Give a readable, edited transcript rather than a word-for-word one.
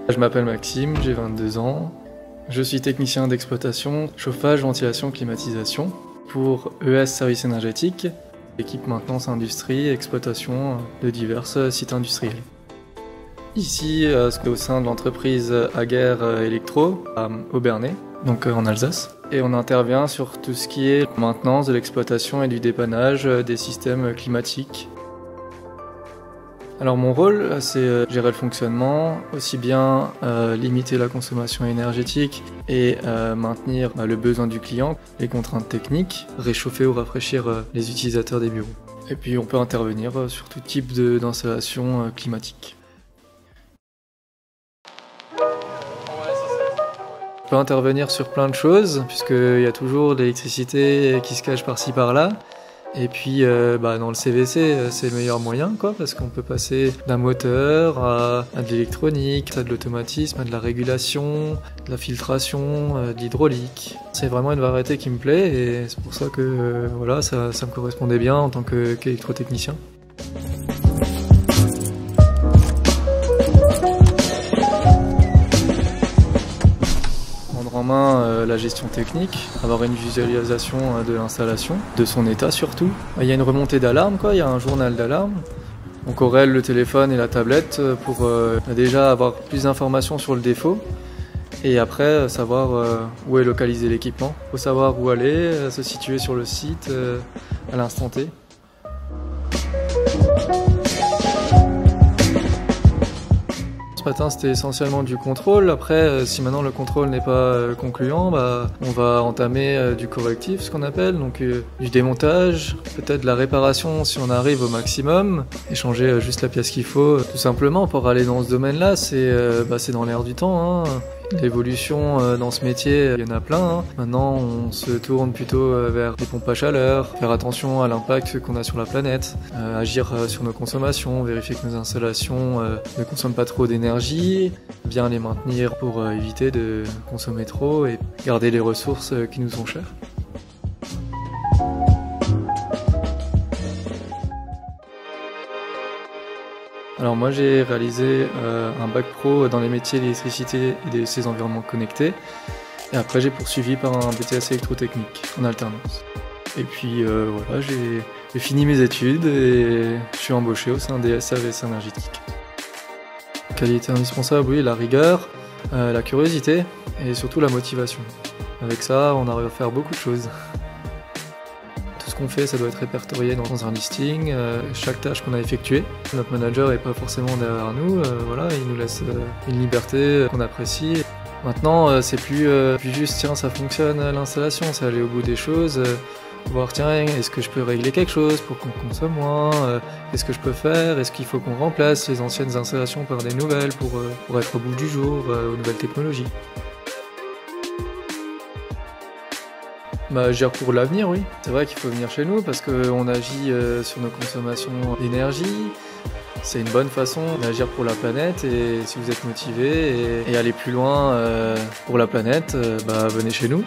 Je m'appelle Maxime, j'ai 22 ans. Je suis technicien d'exploitation, chauffage, ventilation, climatisation pour ES Services Énergétiques, équipe maintenance industrie et exploitation de divers sites industriels. Ici, au sein de l'entreprise Ager Electro à Obernai, donc en Alsace. Et on intervient sur tout ce qui est maintenance de l'exploitation et du dépannage des systèmes climatiques. Alors mon rôle, c'est gérer le fonctionnement, aussi bien limiter la consommation énergétique et maintenir le besoin du client, les contraintes techniques, réchauffer ou rafraîchir les utilisateurs des bureaux. Et puis on peut intervenir sur tout type d'installation climatique. On peut intervenir sur plein de choses, puisqu'il y a toujours de l'électricité qui se cache par-ci par-là. Et puis dans le CVC, c'est le meilleur moyen, parce qu'on peut passer d'un moteur à de l'électronique, à de l'automatisme, à de la régulation, de la filtration, de l'hydraulique. C'est vraiment une variété qui me plaît et c'est pour ça que ça me correspondait bien en tant qu'électrotechnicien. En main la gestion technique, avoir une visualisation de l'installation, de son état surtout. Il y a une remontée d'alarme, il y a un journal d'alarme. On corrèle le téléphone et la tablette pour déjà avoir plus d'informations sur le défaut et après savoir où est localisé l'équipement. Il faut savoir où aller, se situer sur le site à l'instant T. Ce matin, c'était essentiellement du contrôle. Après, si maintenant le contrôle n'est pas concluant, on va entamer du correctif, ce qu'on appelle, donc du démontage, peut-être de la réparation si on arrive au maximum, et changer juste la pièce qu'il faut. Tout simplement, pour aller dans ce domaine-là, c'est dans l'air du temps. L'évolution dans ce métier, il y en a plein. Maintenant, on se tourne plutôt vers des pompes à chaleur, faire attention à l'impact qu'on a sur la planète, agir sur nos consommations, vérifier que nos installations ne consomment pas trop d'énergie, bien les maintenir pour éviter de consommer trop et garder les ressources qui nous sont chères. Alors moi j'ai réalisé un bac pro dans les métiers de l'électricité et de ces environnements connectés. Et après j'ai poursuivi par un BTS électrotechnique en alternance. Et puis j'ai fini mes études et je suis embauché au sein des services énergétiques. Qualité indispensable, oui, la rigueur, la curiosité et surtout la motivation. Avec ça on arrive à faire beaucoup de choses. Tout ce qu'on fait, ça doit être répertorié dans un listing, chaque tâche qu'on a effectuée. Notre manager n'est pas forcément derrière nous, il nous laisse une liberté qu'on apprécie. Maintenant, c'est plus juste, tiens, ça fonctionne l'installation, c'est aller au bout des choses, voir, tiens, est-ce que je peux régler quelque chose pour qu'on consomme moins, qu'est-ce que je peux faire, est-ce qu'il faut qu'on remplace les anciennes installations par des nouvelles pour être au bout du jour, aux nouvelles technologies. Je gère pour l'avenir, oui. C'est vrai qu'il faut venir chez nous parce qu'on agit sur nos consommations d'énergie. C'est une bonne façon d'agir pour la planète et si vous êtes motivé et aller plus loin pour la planète, venez chez nous.